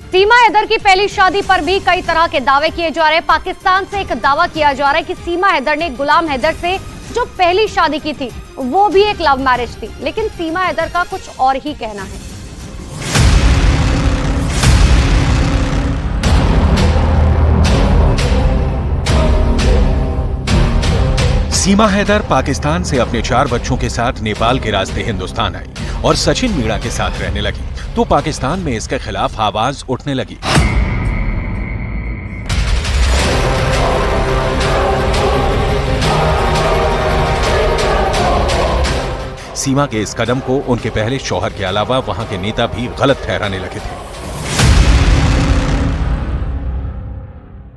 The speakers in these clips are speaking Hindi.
सीमा हैदर की पहली शादी पर भी कई तरह के दावे किए जा रहे हैं। पाकिस्तान से एक दावा किया जा रहा है कि सीमा हैदर ने गुलाम हैदर से जो पहली शादी की थी वो भी एक लव मैरिज थी, लेकिन सीमा हैदर का कुछ और ही कहना है। सीमा हैदर पाकिस्तान से अपने 4 बच्चों के साथ नेपाल के रास्ते हिंदुस्तान आई और सचिन मीणा के साथ रहने लगी, तो पाकिस्तान में इसके खिलाफ आवाज उठने लगी। सीमा के इस कदम को उनके पहले शौहर के अलावा वहां के नेता भी गलत ठहराने लगे थे।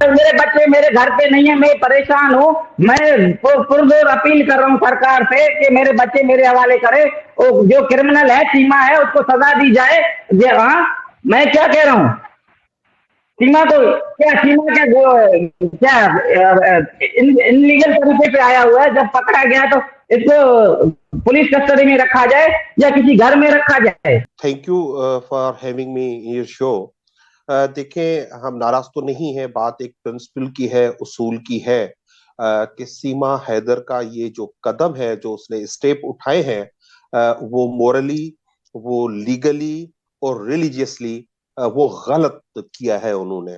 मेरे बच्चे मेरे घर पे नहीं है, मैं परेशान हूँ। मैं पुरजोर अपील कर रहा हूँ सरकार से कि मेरे बच्चे मेरे हवाले करे। जो क्रिमिनल है सीमा है उसको सजा दी जाए। हाँ, मैं क्या कह रहा हूँ, सीमा को क्या इनलीगल तरीके से आया हुआ है। जब पकड़ा गया तो इसको पुलिस कस्टडी में रखा जाए या किसी घर में रखा जाए। Thank you for having me in your show. देखें, हम नाराज तो नहीं है, बात एक प्रिंसिपल की है, उसूल की है कि सीमा हैदर का ये जो कदम है, जो उसने स्टेप उठाए हैं, वो मोरली, वो लीगली और रिलीजियसली वो गलत किया है उन्होंने।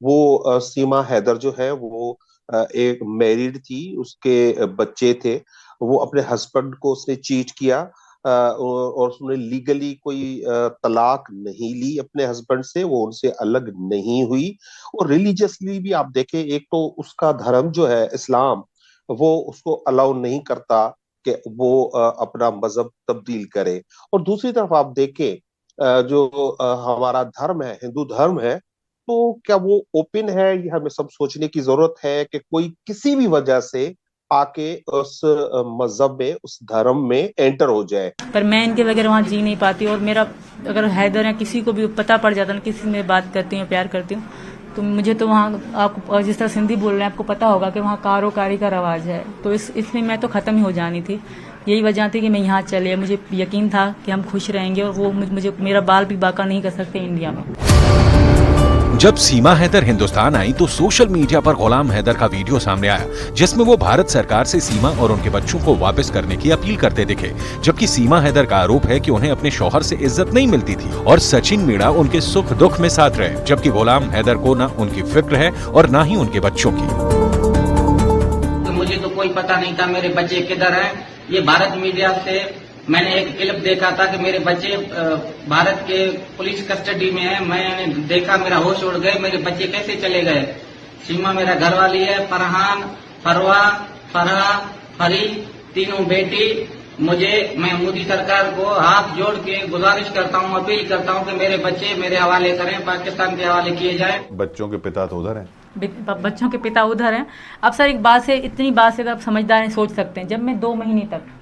वो सीमा हैदर जो है वो एक मैरिड थी, उसके बच्चे थे, वो अपने हस्बैंड को उसने चीट किया और उसने लीगली कोई तलाक नहीं ली अपने हस्बैंड से, वो उनसे अलग नहीं हुई। और रिलीजियसली भी आप देखें, एक तो उसका धर्म जो है इस्लाम, वो उसको अलाउ नहीं करता कि वो अपना मजहब तब्दील करे। और दूसरी तरफ आप देखें, जो हमारा धर्म है, हिंदू धर्म है, तो क्या वो ओपन है? ये हमें सब सोचने की जरूरत है कि कोई किसी भी वजह से आके उस मजहब में, उस धर्म में एंटर हो जाए। पर मैं इनके बगैर वहाँ जी नहीं पाती। और मेरा अगर हैदर या किसी को भी पता पड़ जाता ना, किसी से मैं बात करती हूँ, प्यार करती हूँ, तो मुझे तो वहाँ, आपको जिस तरह सिंधी बोल रहे हैं, आपको पता होगा कि वहाँ कारोकारी का रवाज है, तो इसमें मैं तो खत्म ही हो जानी थी। यही वजह थी कि मैं यहाँ चले। मुझे यकीन था कि हम खुश रहेंगे और वो मुझे मेरा बाल भी बाका नहीं कर सकते इंडिया में। जब सीमा हैदर हिंदुस्तान आई तो सोशल मीडिया पर गुलाम हैदर का वीडियो सामने आया, जिसमें वो भारत सरकार से सीमा और उनके बच्चों को वापस करने की अपील करते दिखे। जबकि सीमा हैदर का आरोप है कि उन्हें अपने शौहर से इज्जत नहीं मिलती थी और सचिन मीणा उनके सुख दुख में साथ रहे, जबकि गुलाम हैदर को न उनकी फिक्र है और न ही उनके बच्चों की। तो मुझे तो कोई पता नहीं था मेरे बच्चे किधर हैं। ये भारत मीडिया से मैंने एक क्लिप देखा था कि मेरे बच्चे भारत के पुलिस कस्टडी में है। मैंने देखा, मेरा होश उड़ गए, मेरे बच्चे कैसे चले गए। सीमा मेरा घरवाली है, फरहान, फरवा, फरहा, फरी, तीनों बेटी। मैं मोदी सरकार को हाथ जोड़ के गुजारिश करता हूँ, अपील करता हूँ कि मेरे बच्चे मेरे हवाले करें, पाकिस्तान के हवाले किए जाए। बच्चों के पिता तो उधर हैं, बच्चों के पिता उधर हैं। अब सर एक बात से, इतनी बात से आप समझदार हैं, सोच सकते हैं, जब मैं 2 महीने तक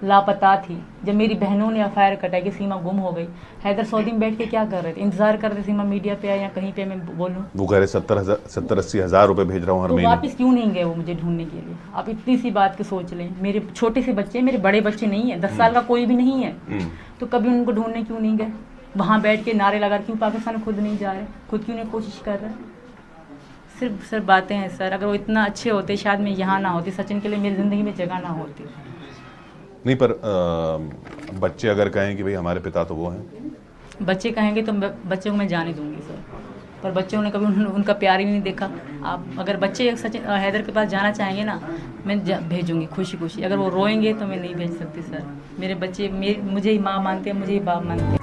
लापता थी, जब मेरी बहनों ने एफआईआर कटाई कि सीमा गुम हो गई, हैदर सऊदी में बैठ के क्या कर रहे थे? इंतजार कर रहे थे सीमा मीडिया पे आए या कहीं पे मैं बोलूं। वो कह रहे 70-80 हज़ार रुपए भेज रहा हूँ हर महीने। वापस क्यों नहीं गए वो मुझे ढूंढने के लिए? आप इतनी सी बात की सोच लें, मेरे छोटे से बच्चे, मेरे बड़े बच्चे नहीं है, 10 साल का कोई भी नहीं है, तो कभी उनको ढूंढने क्यों नहीं गए? वहाँ बैठ के नारे लगा, क्यों पाकिस्तान खुद नहीं जा रहे, खुद क्यों नहीं कोशिश कर रहे? सिर्फ बातें हैं सर। अगर वो इतना अच्छे होते शायद मैं यहाँ ना होती, सचिन के लिए मेरी जिंदगी में जगह ना होती। नहीं, पर बच्चे अगर कहें कि भाई हमारे पिता तो वो हैं, बच्चे कहेंगे तो बच्चे को मैं जाने दूंगी सर, पर बच्चों ने कभी उनका प्यार ही नहीं देखा। आप अगर बच्चे सचिन हैदर के पास जाना चाहेंगे ना, मैं भेजूंगी खुशी खुशी। अगर वो रोएंगे तो मैं नहीं भेज सकती सर। मेरे बच्चे मुझे ही माँ मानते हैं, मुझे ही बाप मानते हैं।